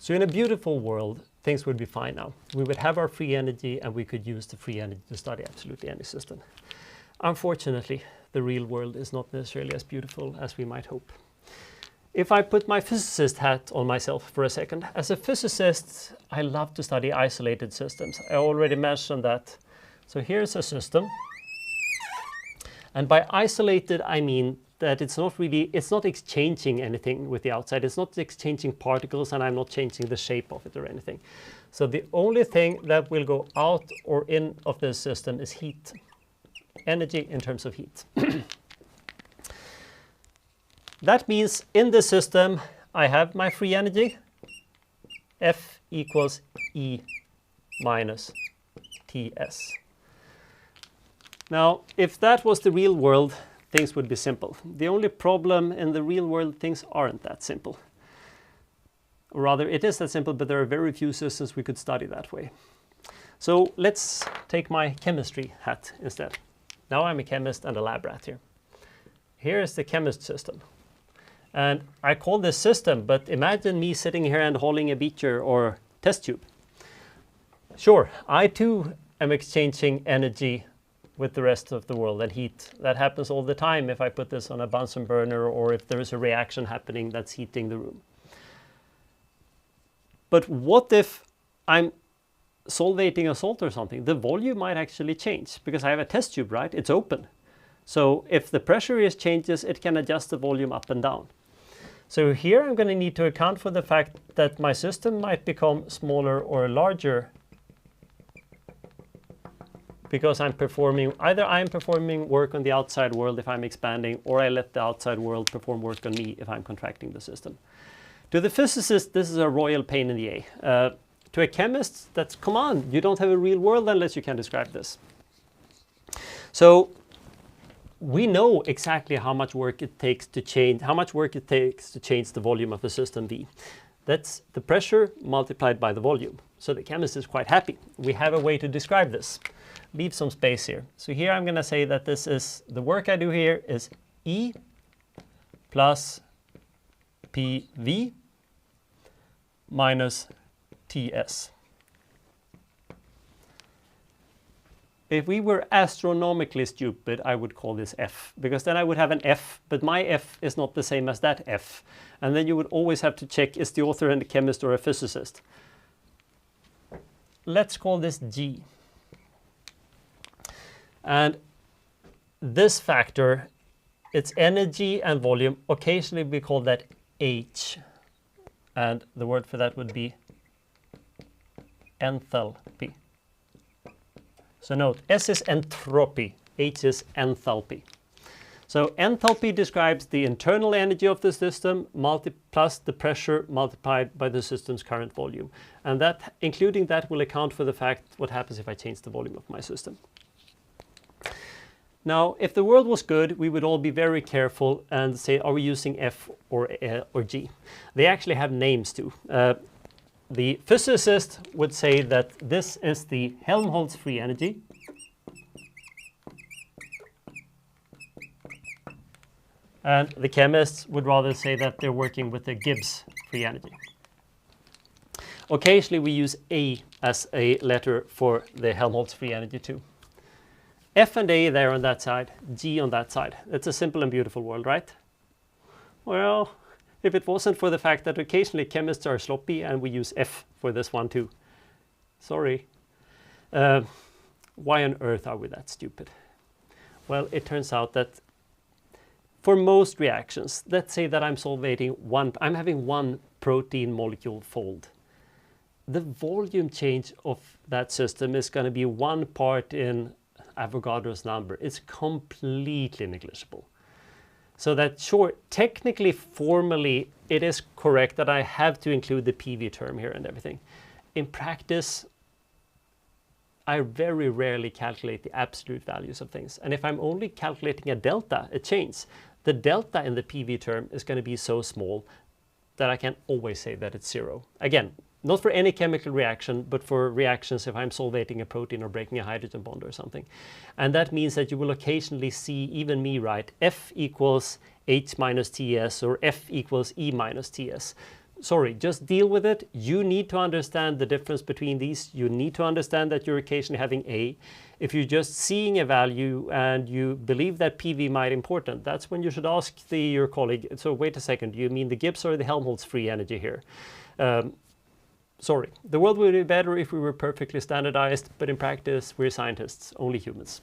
So in a beautiful world, things would be fine now. We would have our free energy and we could use the free energy to study absolutely any system. Unfortunately, the real world is not necessarily as beautiful as we might hope. If I put my physicist hat on myself for a second, as a physicist, I love to study isolated systems. I already mentioned that. So here's a system. And by isolated, I mean that it's not exchanging anything with the outside. It's not exchanging particles, and I'm not changing the shape of it or anything. So the only thing that will go out or in of this system is heat. Energy in terms of heat. That means in this system, I have my free energy, F equals E minus Ts. Now, if that was the real world, things would be simple. The only problem in the real world, things aren't that simple. Or rather, it is that simple, but there are very few systems we could study that way. So let's take my chemistry hat instead. Now I'm a chemist and a lab rat here. Here is the chemist system. And I call this system, but imagine me sitting here and holding a beaker or test tube. Sure, I too am exchanging energy with the rest of the world and heat. That happens all the time if I put this on a Bunsen burner or if there is a reaction happening that's heating the room. But what if I'm solvating a salt or something? The volume might actually change because I have a test tube, right? It's open. So if the pressure changes, it can adjust the volume up and down. So here I'm going to need to account for the fact that my system might become smaller or larger because either I'm performing work on the outside world if I'm expanding, or I let the outside world perform work on me if I'm contracting the system. To the physicist, this is a royal pain in the A. To a chemist, that's, come on, you don't have a real world unless you can describe this. So we know exactly how much work it takes to change the volume of a system V. That's the pressure multiplied by the volume. So the chemist is quite happy. We have a way to describe this. Leave some space here. So here I'm going to say that this is, the work I do here is E plus PV minus TS. If we were astronomically stupid, I would call this F, because then I would have an F, but my F is not the same as that F. And then you would always have to check, is the author a chemist or a physicist? Let's call this G. And this factor, it's energy and volume. Occasionally we call that H. And the word for that would be enthalpy. So note, S is entropy, H is enthalpy. So enthalpy describes the internal energy of the system plus the pressure multiplied by the system's current volume. And that, including that, will account for the fact what happens if I change the volume of my system. Now, if the world was good, we would all be very careful and say, are we using F or G? They actually have names too. The physicist would say that this is the Helmholtz free energy. And the chemists would rather say that they're working with the Gibbs free energy. Occasionally we use A as a letter for the Helmholtz free energy too. F and A there on that side, G on that side. It's a simple and beautiful world, right? Well, if it wasn't for the fact that occasionally chemists are sloppy and we use F for this one too. Sorry. Why on earth are we that stupid? Well, it turns out that for most reactions, let's say that I'm having one protein molecule fold. The volume change of that system is going to be 1 part in Avogadro's number. It's completely negligible. So that, sure, technically, formally, it is correct that I have to include the PV term here and everything. In practice, I very rarely calculate the absolute values of things. And if I'm only calculating a delta, a change, the delta in the PV term is going to be so small that I can always say that it's 0. Again, not for any chemical reaction, but for reactions if I'm solvating a protein or breaking a hydrogen bond or something. And that means that you will occasionally see, even me, write F equals H minus Ts or F equals E minus Ts. sorry, just deal with it. You need to understand the difference between these. You need to understand that you're occasionally having A. If you're just seeing a value and you believe that PV might be important, that's when you should ask your colleague, so wait a second, do you mean the Gibbs or the Helmholtz free energy here? Sorry, the world would be better if we were perfectly standardized, but in practice, we're scientists, only humans.